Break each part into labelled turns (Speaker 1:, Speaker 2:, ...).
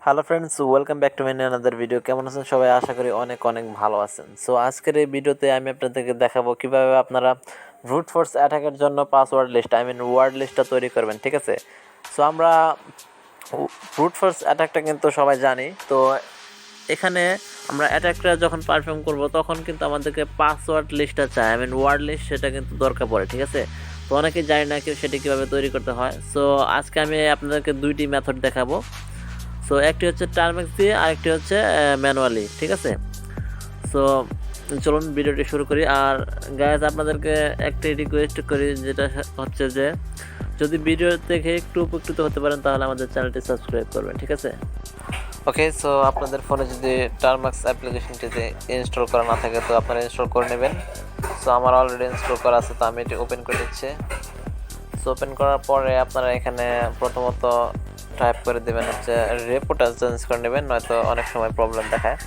Speaker 1: Hello friends, welcome back to my another video. কেমন আছেন সবাই? আশা করি অনেক অনেক ভালো আছেন। সো আজকের এই ভিডিওতে আমি আপনাদেরকে দেখাবো কিভাবে আপনারা ব্রুট ফোর্স অ্যাটাকের জন্য পাসওয়ার্ড লিস্ট ওয়ার্ড লিস্টটা তৈরি করবেন। ঠিক আছে, সো আমরা ব্রুট ফোর্স অ্যাটাকটা কিন্তু সবাই জানি। তো এখানে আমরা অ্যাটাকটা যখন পারফর্ম করব তখন কিন্তু আমাদেরকে পাসওয়ার্ড লিস্টটা চাই, ওয়ার্ড লিস্ট, সেটা কিন্তু দরকার পড়ে। ঠিক আছে, তো অনেকেই জানি না সেটি কীভাবে তৈরি করতে হয়। সো আজকে আমি আপনাদেরকে দুইটি মেথড দেখাবো। সো একটি হচ্ছে টার্মেক্স দিয়ে, আরেকটি হচ্ছে ম্যানুয়ালি। ঠিক আছে, সো চলুন ভিডিওটি শুরু করি। আর গাইজ, আপনাদেরকে একটি রিকোয়েস্ট করি, যেটা হচ্ছে যে যদি ভিডিও দেখে একটু উপকৃত হতে পারেন তাহলে আমাদের চ্যানেলটি সাবস্ক্রাইব করবেন। ঠিক আছে, ওকে। সো আপনাদের ফোনে যদি টার্মক্স অ্যাপ্লিকেশনটিতে ইনস্টল করা না থাকে তো আপনারা ইনস্টল করে নেবেন। সো আমার অলরেডি ইনস্টল করা আছে, তো আমি এটি ওপেন করে দিচ্ছি। সো ওপেন করার পরে আপনারা এখানে প্রথমত টাইপ করে দেবেন হচ্ছে রেপোটা চেঞ্জ করে নেবেন, নয়তো অনেক সময় প্রবলেম দেখায়।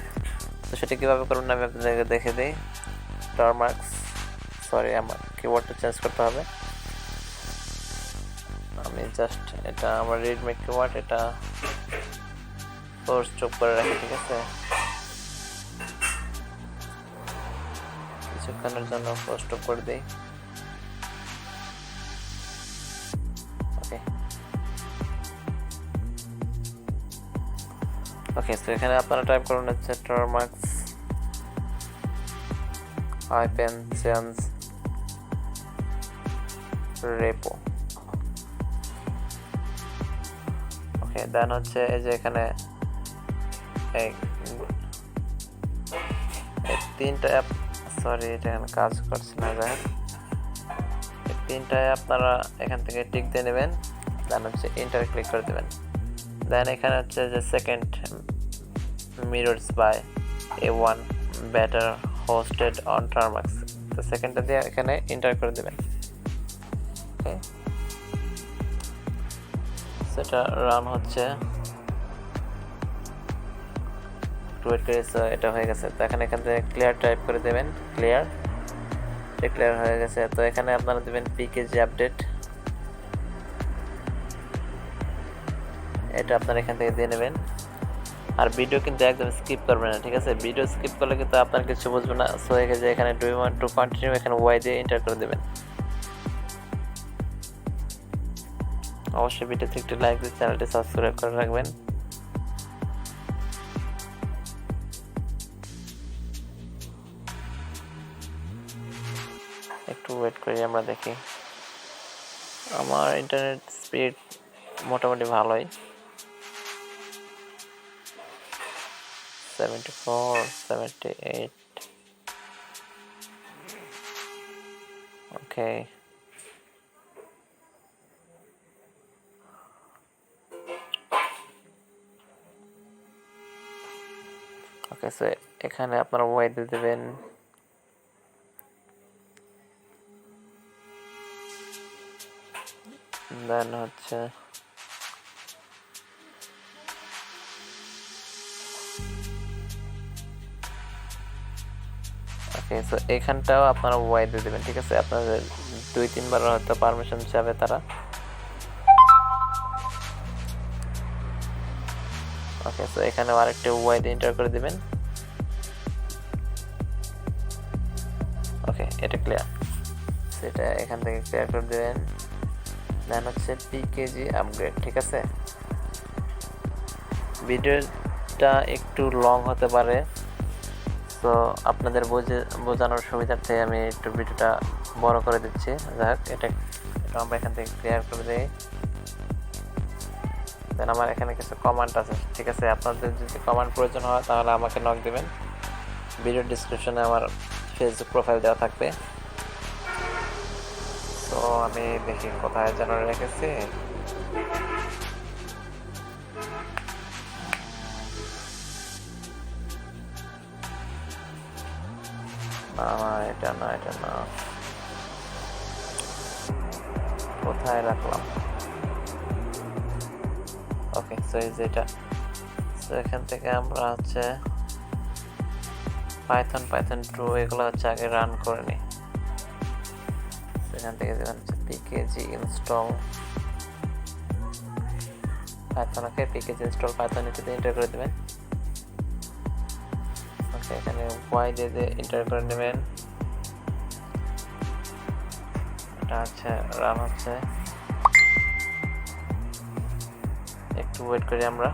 Speaker 1: তো সেটা কীভাবে করবেন আমি আপনাদেরকে দেখে দিই। টার্মাক্স, সরি, আমার কিওয়ার্ডটা চেঞ্জ করতে হবে। আমি জাস্ট এটা আমার রিডমি কিওয়ার্ড, এটা ফোর্স চুপ করে রাখি। ঠিক আছে, কিছুক্ষণের জন্য ফোর্স চুপ করে দিই। ওকে ওকে, তো এখানে আপনারা টাইপ করুন হচ্ছে termux -change repo। ওকে, দেন হচ্ছে এই যে এখানে এই তিনটা অ্যাপ, সরি এটা এখানে কাজ করছে না, যাই এই তিনটায় আপনারা এখান থেকে টিক দিয়ে নেবেন। দেন হচ্ছে ইন্টার ক্লিক করে দেবেন। দেন এখানে হচ্ছে যে second mirrors by A1 better hosted on termux, তো সেকেন্ডটা দিয়ে এখানে এন্টার করে দেবেন। ওকে, সেটা রান হচ্ছে, ওয়েট করে। এটা হয়ে গেছে, তো এখান থেকে ক্লিয়ার টাইপ করে দেবেন। ক্লিয়ার হয়ে গেছে। তো এখানে আপনারা দেবেন পিকেজি আপডেট, এটা আপনারা এখান থেকে দিয়ে নেবেন। আর ভিডিও কিন্তু একদম স্কিপ করবেন না। ঠিক আছে, ভিডিও স্কিপ করলে কিন্তু আপনার কিছু বুঝবে না। সো যে এখানে do you want to continue, এখানে ওয়াই দিয়ে এন্টার করে দেবেন। অবশ্যই ভিডিওতে একটি লাইক দিয়ে চ্যানেলটি সাবস্ক্রাইব করে রাখবেন। একটু ওয়েট করি, আমরা দেখি। আমার ইন্টারনেট স্পিড মোটামুটি ভালোই, 74, 78। ওকে, ওকে, সো এখানে আপনারা ওয়াই দিয়ে দেবেন। দেন হচ্ছে ওকে, সো এখানটাও আপনারা ওয়াই দিয়ে দেবেন। ঠিক আছে, আপনাদের 2-3 বার হয়তো পারমিশন চাবে তারা। ওকে, সো এখানে আরেকটা ওয়াই দিয়ে এন্টার করে দিবেন। ওকে, এটা ক্লিয়ার, সেটা এখান থেকে ক্লিয়ার করে দেবেন। দেন হচ্ছে পিকেজি আপগ্রেড। ঠিক আছে, ভিডিওটা একটু লং হতে পারে, তো আপনাদের বোঝানোর সুবিধার্থে আমি একটু ভিডিওটা বড় করে দিচ্ছি। যাক, এটা আমরা এখান থেকে ক্লিয়ার করে দিই। দেন আমার এখানে কিছু কমান্ড আছে। ঠিক আছে, আপনাদের যদি কমান্ড প্রয়োজন হয় তাহলে আমাকে নক দেবেন। ভিডিও ডিসক্রিপশনে আমার ফেসবুক প্রোফাইল দেওয়া থাকবে। তো আমি দেখি কোথায় যেন রেখেছি। না, এটা না, কোথায় রাখলাম? ওকে, সো এই যেটা, সো এখান থেকে আমরা হচ্ছে পাইথন 2 এগুলো হচ্ছে আগে রান করে নিই। এখান থেকে দেবেন হচ্ছে পিকেজি ইনস্টল পাইথন। ওকে, প্যাকেজ ইনস্টল পাইথন এটাতে এন্টার করে দেবেন। ওকে, এখানে ওয়াই দিয়ে এন্টার করে নেবেন। এটা হচ্ছে রান হচ্ছে, একটু ওয়েট করি আমরা।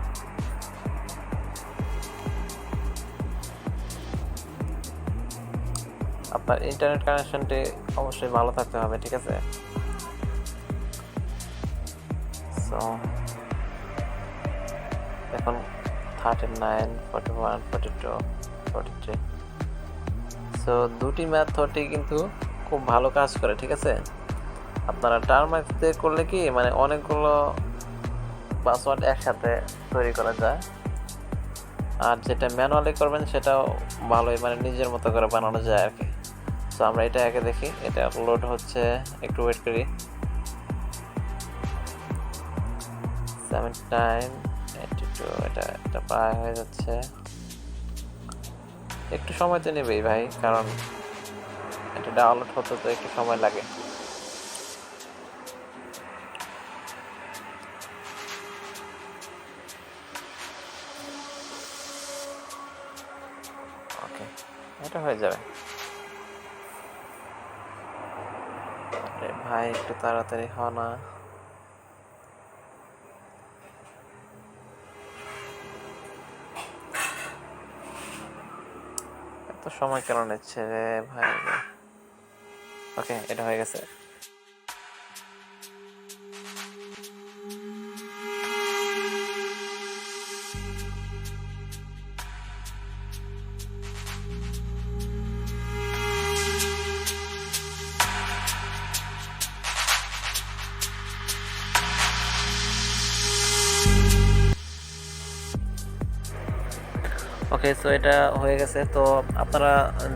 Speaker 1: আপনার ইন্টারনেট কানেকশনটি অবশ্যই ভালো থাকতে হবে, ঠিক আছে? সো এখন 39, 41, 42, 43। সো দুটি মেথডই কিন্তু খুব ভালো কাজ করে, ঠিক আছে? আপনারা termux দিয়ে করলে কি মানে অনেকগুলো পাসওয়ার্ড একসাথে তৈরি করা যায়, আর যেটা ম্যানুয়ালি করবেন সেটাও ভালোই মানে নিজের মতো করে বানানো যায় আর কি। সো আমরা এটা আগে দেখি, এটা লোড হচ্ছে, একটু ওয়েট করি। 79, 82, এটা প্রায় হয়ে যাচ্ছে। একটু সময় তো নেবেই ভাই, কারণ এটা ডাউনলোড হতে তো একটু সময় লাগে। ওকে, এটা হয়ে যাবে। আরে ভাই একটু তাড়াতাড়ি হও না। এত সময় কেন নিচ্ছে রে ভাই? ওকে, এটা হয়ে গেছে। ওকে, সো এটা হয়ে গেছে। তো আপনারা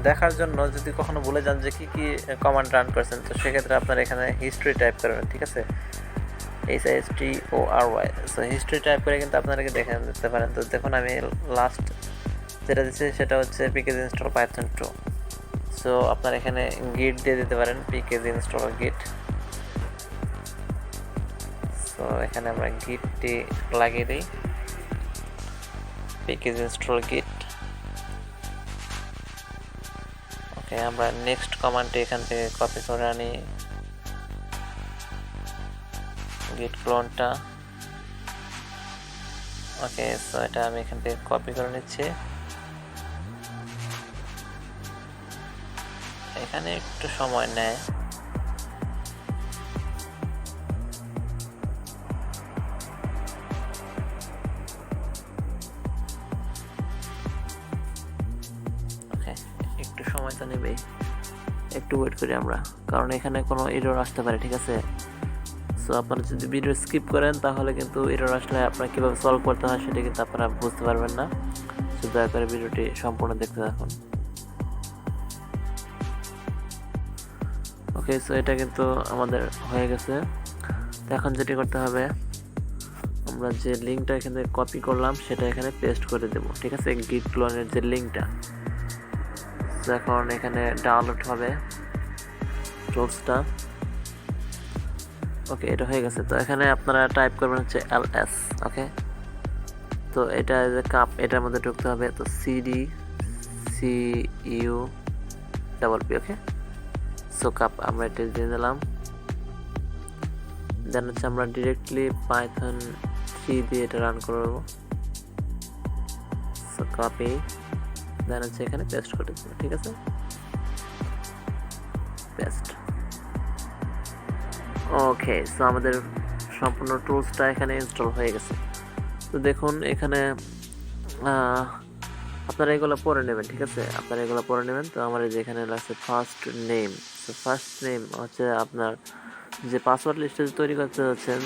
Speaker 1: দেখার জন্য যদি কখনো ভুলে যান যে কী কী কমান্ড রান করছেন, তো সেক্ষেত্রে আপনারা এখানে হিস্ট্রি টাইপ করবেন, ঠিক আছে? HISTORY। সো হিস্ট্রি টাইপ করে কিন্তু আপনাদেরকে দেখে নিতে পারেন। তো দেখুন আমি লাস্ট যেটা দিচ্ছি সেটা হচ্ছে প্যাকেজ ইনস্টল পাইথন 2। সো আপনারা এখানে গিট দিয়ে দিতে পারেন, প্যাকেজ ইনস্টল গিট। সো এখানে আমরা গিটটি লাগিয়ে দিই, প্যাকেজ ইনস্টল গিট। ওকে, আমরা নেক্সট কমান্ডটি এখান থেকে কপি করে আনি, গিট ক্লোনটা। ওকে, সো এটা আমি এখান থেকে কপি করে নিচ্ছি। এখানে একটু সময় নেয়। ওকে, একটু সময় তো নেবেই, একটু ওয়েট করি আমরা, কারণ এখানে কোনো এরর আসতে পারে, ঠিক আছে? সো আপনারা যদি ভিডিও স্কিপ করেন তাহলে কিন্তু এরর আসলে আপনারা কীভাবে সলভ করতে হয় সেটা কিন্তু আপনারা বুঝতে পারবেন না। সো দয়া করে ভিডিওটি সম্পূর্ণ দেখতে থাকুন। ওকে, সো এটা কিন্তু আমাদের হয়ে গেছে। তো এখন যেটি করতে হবে, আমরা যে লিঙ্কটা এখানে কপি করলাম সেটা এখানে পেস্ট করে দেব, ঠিক আছে? গিট ক্লোনের যে লিঙ্কটা। তো এখন এখানে ডাউনলোড হবে টুলসটা। ওকে, এটা হয়ে গেছে। তো এখানে আপনারা টাইপ করবেন হচ্ছে ls। ওকে, তো এটা যে কাপ, এটার মধ্যে ঢুকতে হবে। তো CDCUPP। ওকে, সো কাপ আমরা এটা দিয়ে দিলাম। দেন হচ্ছে আমরা ডিরেক্টলি পাইথন 3 দিয়ে এটা রান করবো। সো কপি, দেন হচ্ছে এখানে পেস্ট করে দেবো, ঠিক আছে? পেস্ট। ওকে, সো আমাদের সম্পূর্ণ টুলসটা এখানে ইনস্টল হয়ে গেছে। তো দেখুন এখানে আপনারা এগুলো পড়ে নেবেন, ঠিক আছে? আপনারা এগুলো পড়ে নেবেন। তো আমার যেখানে লাগছে ফার্স্ট নেম। তো ফার্স্ট নেম হচ্ছে আপনার যে পাসওয়ার্ড লিস্টে তৈরি করতে যাচ্ছেন,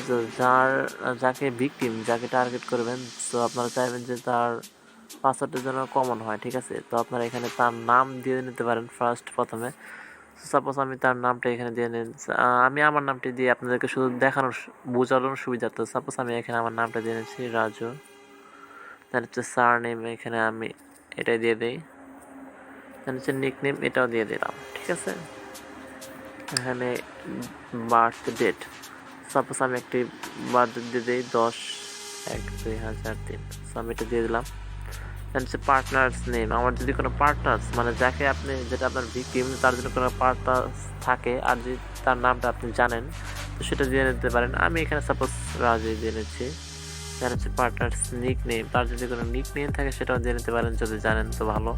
Speaker 1: যাকে ভিকটিম, যাকে টার্গেট করবেন, তো আপনারা চাইবেন যে তার পাসওয়ার্ডের জন্য কমন হয়, ঠিক আছে? তো আপনারা এখানে তার নাম দিয়ে নিতে পারেন প্রথমে। সাপোজ আমি তার নামটা এখানে দিয়ে নিন। আমি আমার নামটি দিয়ে আপনাদেরকে শুধু বোঝানোর সুবিধার্থে সাপোজ আমি এখানে আমার নামটা দিয়ে নিচ্ছি রাজু। তার হচ্ছে সার নেম এখানে আমি এটাই দিয়ে দিই। তার হচ্ছে নিক নেম এটাও দিয়ে দিলাম, ঠিক আছে? এখানে বার্থ ডেট, সাপোজ আমি একটি বার্থ ডেট দিয়ে দিই 1-2003। সো আমি এটা দিয়ে দিলাম। দেন হচ্ছে পার্টনার্স নেম, আমার যদি কোনো পার্টনার্স মানে যাকে আপনি যেটা আপনার ভিকটিম তার যদি কোনো পার্টনার্স থাকে আর যদি তার নামটা আপনি জানেন তো সেটা দিয়ে নিতে পারেন। আমি এখানে সাপোজ রাজে দিয়ে নিচ্ছি। দেন হচ্ছে পার্টনার্স নিক নেম, তার যদি কোনো নিক নেম থাকে সেটাও দিয়ে নিতে পারেন যদি জানেন তো ভালো।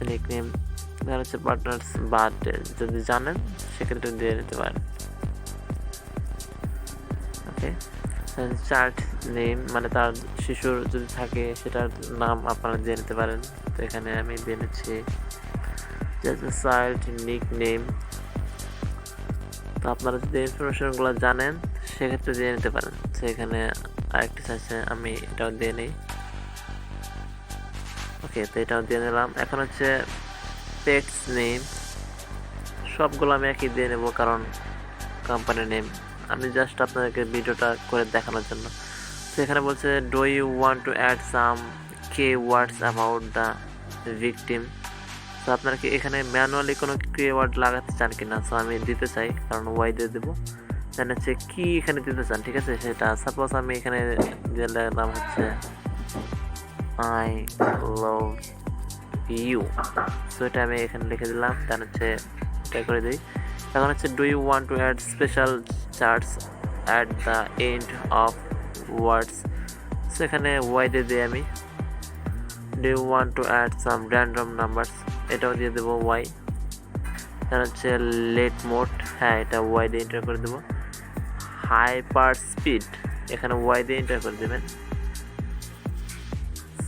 Speaker 1: নিক নেম দেন হচ্ছে পার্টনার্স বার্থডে, যদি জানেন সেক্ষেত্রে দিয়ে নিতে পারেন। ওকে, চাইল্ড নেম মানে তার শিশুর যদি থাকে সেটার নাম আপনারা দিয়ে নিতে পারেন। তো এখানে আমি দিয়ে নিচ্ছি চাইল্ড নিক নেম। তো আপনারা যদি ইনফরমেশনগুলো জানেন সেক্ষেত্রে দিয়ে নিতে পারেন। তো এখানে আরেকটি চাইছে, আমি এটাও দিয়ে নিই। ওকে, তো এটাও দিয়ে নিলাম। এখন হচ্ছে পেটস নেম, সবগুলো আমি একই দিয়ে নেব কারণ কোম্পানি নেম আমি জাস্ট আপনাদেরকে ভিডিওটা করে দেখানোর জন্য। তো এখানে বলছে do you want to add some keywords about the victim. তো আপনারা কি এখানে ম্যানুয়ালি কোনো কে ওয়ার্ড লাগাতে চান কিনা? সো আমি দিতে চাই কারণ ওয়াই দিয়ে দেবো। দেন হচ্ছে কি এখানে দিতে চান, ঠিক আছে সেটা সাপোজ আমি এখানে দিলাম হচ্ছে আই লাভ ইউ। সো এটা আমি এখানে লিখে দিলাম। দেন হচ্ছে এটা করে দিই। এখন হচ্ছে do you want to add special charts at the end of words. So এখানে ওয়াই দিয়ে দিই আমি। Do you want to add some random numbers, এটাও দিয়ে দেবো ওয়াই। তার হচ্ছে লেট মোড, হ্যাঁ এটা ওয়াই দিয়ে এন্টার করে দেবো। হাইপার স্পিড, এখানে ওয়াই দিয়ে এন্টার করে দেবেন।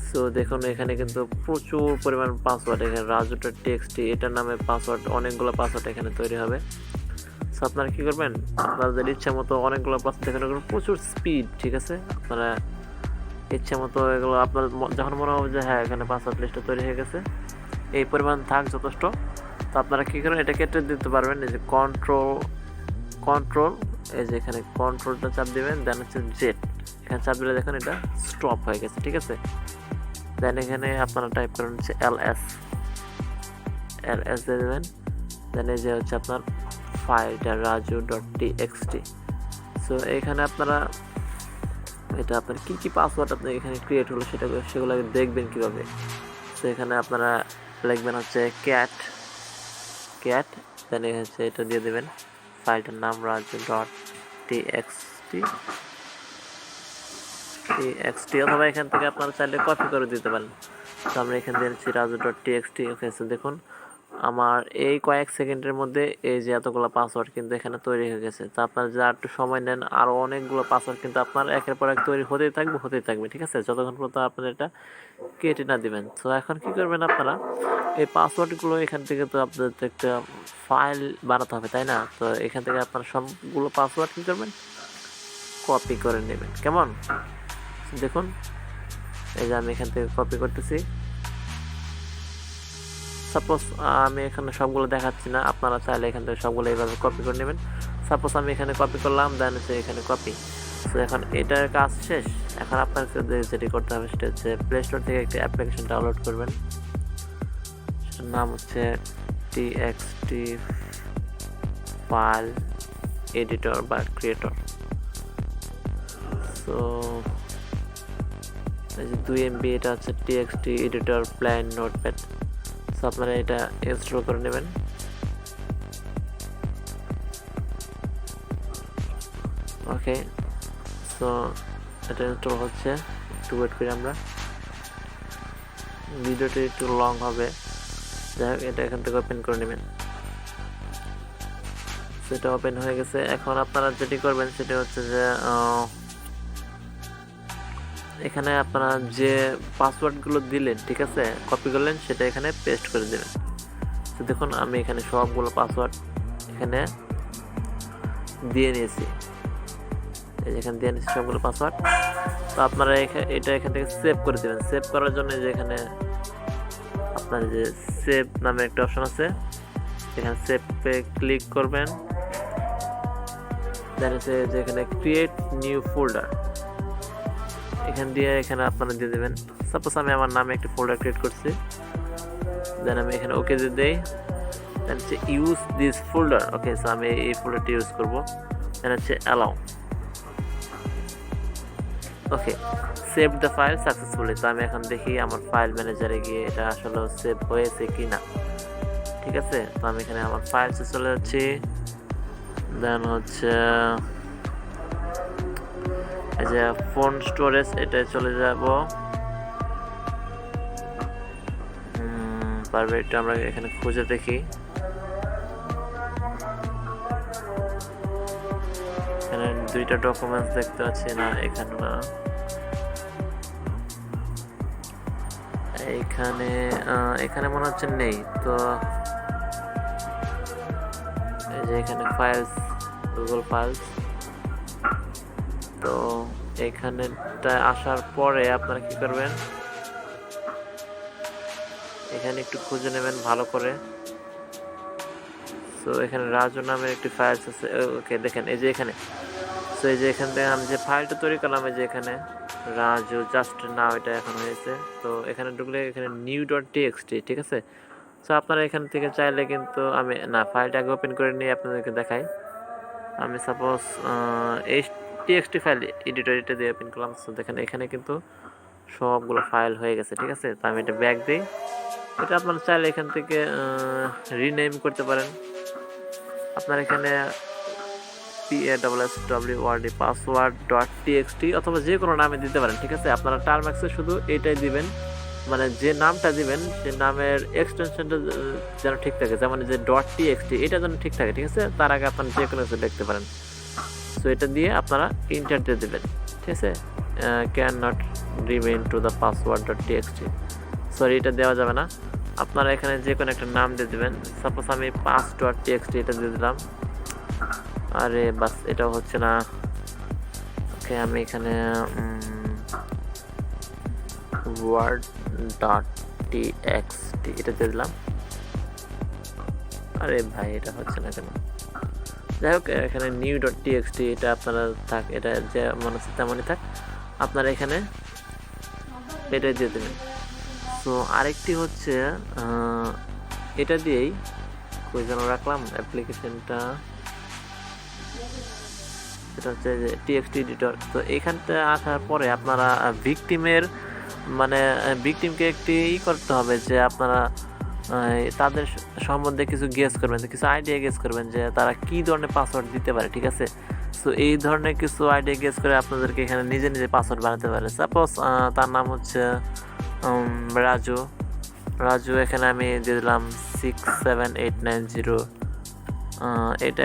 Speaker 1: সো দেখুন এখানে কিন্তু প্রচুর পরিমাণ পাসওয়ার্ড, এখানে রাজুটার টেক্সটি এটার নামে পাসওয়ার্ড, অনেকগুলো পাসওয়ার্ড এখানে তৈরি হবে। সো আপনারা কী করবেন, আপনাদের ইচ্ছা মতো অনেকগুলো পাসওয়ার্ড এখানে প্রচুর স্পিড, ঠিক আছে আপনারা ইচ্ছা মতো এগুলো আপনার যখন মনে হবে যে হ্যাঁ এখানে পাসওয়ার্ড লিস্টটা তৈরি হয়ে গেছে এই পরিমাণ থাক যথেষ্ট। তো আপনারা কী করেন, এটা কেটে দিতে পারবেন। এই যে কন্ট্রোল এই যে এখানে কন্ট্রোলটা চাপ দেবেন। দেন হচ্ছে জেড, এখানে চাপ দিলে দেখুন এটা স্টপ হয়ে গেছে, ঠিক আছে। দেন এখানে আপনারা টাইপ করেন হচ্ছে এলএস দিয়ে দেবেন। দেন এই যে হচ্ছে আপনার ফাইলটা raju.txt। সো এখানে আপনারা এটা আপনার কী কী পাসওয়ার্ড আপনার এখানে ক্রিয়েট হলো সেগুলো দেখবেন কীভাবে। সো এখানে আপনারা লিখবেন হচ্ছে ক্যাট। দেন হচ্ছে এটা দিয়ে দেবেন, ফাইলটার নাম raju.txt অথবা এখান থেকে আপনারা চাইলে কপি করে দিতে পারেন। তো আমরা এখান দিয়ে নিচ্ছি raju.txt। ওকে, সো দেখুন আমার এই কয়েক সেকেন্ডের মধ্যে এই যে এতগুলো পাসওয়ার্ড কিন্তু এখানে তৈরি হয়ে গেছে। তো আপনারা যা একটু সময় নেন আরও অনেকগুলো পাসওয়ার্ড কিন্তু আপনার একের পর এক তৈরি হতেই থাকবে, ঠিক আছে, যতক্ষণ পর্যন্ত আপনারা এটা কেটে না দিবেন। তো এখন কী করবেন, আপনারা এই পাসওয়ার্ডগুলো এখান থেকে তো আপনাদের একটা ফাইল বানাতে হবে, তাই না? তো এখান থেকে আপনারা সবগুলো পাসওয়ার্ড কী করবেন, কপি করে নেবেন। কেমন দেখুন, এই যে আমি এখান থেকে কপি করতেছি। সাপোজ আমি এখানে সবগুলো দেখাচ্ছি না, আপনারা চাইলে এখান থেকে সবগুলো এইভাবে কপি করে নেবেন। সাপোজ আমি এখানে কপি করলাম, দেন হচ্ছে এখানে কপি। তো এখন এটার কাজ শেষ। এখন আপনাকে যেটি করতে হবে সেটা হচ্ছে প্লে স্টোর থেকে একটি অ্যাপ্লিকেশন ডাউনলোড করবেন, সেটার নাম হচ্ছে txt ফাইল এডিটর বা ক্রিয়েটর। সো এই যে 2 MB এটা হচ্ছে txt editor plan notepad. So আপনারা এটা ইনস্টল করে নেবেন। ওকে, সো এটা ইনস্টল হচ্ছে, একটু ওয়েট করি আমরা, ভিডিওটি একটু লং হবে, যাই হোক এটা এখান থেকে ওপেন করে নেবেন। সেটা ওপেন হয়ে গেছে। এখন আপনারা যেটি করবেন সেটা হচ্ছে যে এখানে আপনারা যে পাসওয়ার্ডগুলো দিলেন, ঠিক আছে, কপি করলেন, সেটা এখানে পেস্ট করে দেবেন। তো দেখুন আমি এখানে সবগুলো পাসওয়ার্ড এখানে দিয়ে নিয়েছি, এখানে দিয়ে নিয়েছি সবগুলো পাসওয়ার্ড। তো আপনারা এটা এখান থেকে সেভ করে দেবেন। সেভ করার জন্য যে এখানে আপনার যে সেভ নামে একটা অপশন আছে, এখানে সেভে ক্লিক করবেন। দেন হচ্ছে যে এখানে ক্রিয়েট নিউ ফোল্ডার, এখানে আপনারা দিয়ে দেবেন। সাপোজ আমি আমার নামে একটা ফোল্ডার ক্রিয়েট করছি, দেন আমি এখানে ওকে দিয়ে দেই। দেন হচ্ছে use this folder. Okay, so আমি এই ফোল্ডারটি ইউজ করবো। দেন হচ্ছে allow. Okay, save the file successfully. তো আমি এখন দেখি আমার ফাইল ম্যানেজারে গিয়ে এটা আসলে সেভ হয়েছে কি না। ঠিক আছে, তো আমি এখানে আমার ফাইলসে চলে যাচ্ছি। দেন হচ্ছে এই যে ফোন স্টোরেজ, এটা চলে যাব। পারবে এটা আমরা এখানে খুঁজে দেখি। এখানে দুইটা ডকুমেন্টস দেখতে পাচ্ছি না, এখানে না, এখানে এখানে মনে হচ্ছে নেই। তো এই যে এখানে ফাইলস, গুগল ফাইলস, তো এখানেটা আসার পরে আপনারা কি করবেন, এখানে একটু খুঁজে নেবেন ভালো করে। সো এখানে রাজু নামের একটি ফাইলস আছে। ওকে, দেখেন এই যে এখানে, সো এই যে এখান থেকে আমি যে ফাইলটা তৈরি করলাম, এই যে এখানে রাজু জাস্ট নাও, এটা এখন হয়েছে। তো এখানে ঢুকলে এখানে new.txt, ঠিক আছে। সো আপনারা এখান থেকে চাইলে কিন্তু, আমি না ফাইলটা আগে ওপেন করে নিয়ে আপনাদেরকে দেখাই। আমি সাপোজ এই টিএক্সটি ফাইল এডিটর এটা দিয়ে ওপেন করলাম। সো দেখেন এখানে কিন্তু সবগুলো ফাইল হয়ে গেছে, ঠিক আছে। তো আমি এটা ব্যাক দিই। এটা আপনারা চাইলে এখান থেকে রিনেম করতে পারেন। আপনার এখানে password.txt অথবা যে কোনো নামে দিতে পারেন, ঠিক আছে। আপনারা টার্মাক্সে শুধু এটাই দিবেন, মানে যে নামটা দিবেন সে নামের এক্সটেনশনটা যেন ঠিক থাকে, যেমন যে .txt এটা যেন ঠিক থাকে, ঠিক আছে। তার আগে আপনারা যে কোনো কিছু লিখতে পারেন। সো এটা দিয়ে আপনারা ইন্টার দিয়ে দেবেন, ঠিক আছে। Can not remain to the password.txt, sorry এটা দেওয়া যাবে না। আপনারা এখানে যে কোনো একটা নাম দিয়ে দেবেন। সাপোজ আমি pass.txt এটা দিয়ে দিলাম। আরে বাস, এটাও হচ্ছে না। ওকে, আমি এখানে word.txt এটা দিয়ে দিলাম। আরে ভাই, এটা হচ্ছে না কেন? যাই হোক, এখানে new.txt এটা আপনারা থাক, এটা যেমন আছে তেমনই থাক, আপনারা এখানে এটা দিয়ে দেবেন। সো আরেকটি হচ্ছে এটা দিয়েই কই যেন রাখলাম অ্যাপ্লিকেশনটা, এটা হচ্ছে যে টিএক্সটি এডিটর। তো এখানটা আসার পরে আপনারা ভিকটিমের, মানে ভিকটিমকে একটি করতে হবে যে আপনারা তাদের সম্বন্ধে কিছু গেস করবেন, কিছু আইডিয়া গেস করবেন যে তারা কি ধরনের পাসওয়ার্ড দিতে পারে, ঠিক আছে। সো এই ধরনের কিছু আইডিয়া গেস করে আপনাদেরকে এখানে নিজে নিজে পাসওয়ার্ড বানাতে পারে। সাপোজ তার নাম হচ্ছে রাজু। রাজু এখানে আমি দিয়ে দিলাম 67890। এটা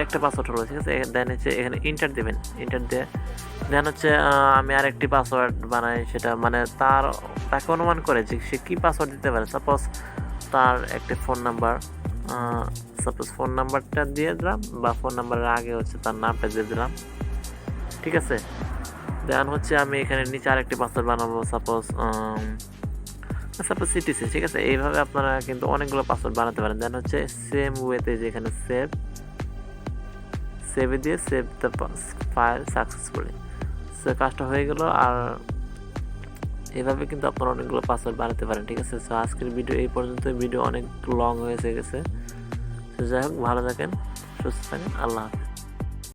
Speaker 1: একটা পাসওয়ার্ড হলো, ঠিক আছে। দেন হচ্ছে এখানে ইন্টার দেবেন, ইন্টার দিয়ে দেন হচ্ছে আমি আরেকটি পাসওয়ার্ড বানাই, সেটা মানে তাকে অনুমান করে যে সে কী পাসওয়ার্ড দিতে পারে। সাপোজ তার একটি ফোন নাম্বার, সাপোজ ফোন নাম্বারটা দিয়ে দিলাম, বা ফোন নাম্বারের আগে হচ্ছে তার নামটা দিয়ে দিলাম, ঠিক আছে। দেন হচ্ছে আমি এখানে নিচে আরেকটি পাসওয়ার্ড বানাবো, সাপোজ সিটিসি, ঠিক আছে। এইভাবে আপনারা কিন্তু অনেকগুলো পাসওয়ার্ড বানাতে পারেন। দেন হচ্ছে সেম ওয়েতে যে এখানে সেভ দিয়ে save the file successfully. So কাজটা হয়ে গেল। আর এভাবে কিন্তু আপনারা অনেকগুলো পাসওয়ার্ড বানাতে পারেন, ঠিক আছে। সো আজকের ভিডিও এই পর্যন্ত। ভিডিও অনেক লং হয়ে গেছে। তো যাই হোক, ভালো থাকেন, সুস্থ থাকেন, আল্লাহ হাফেজ।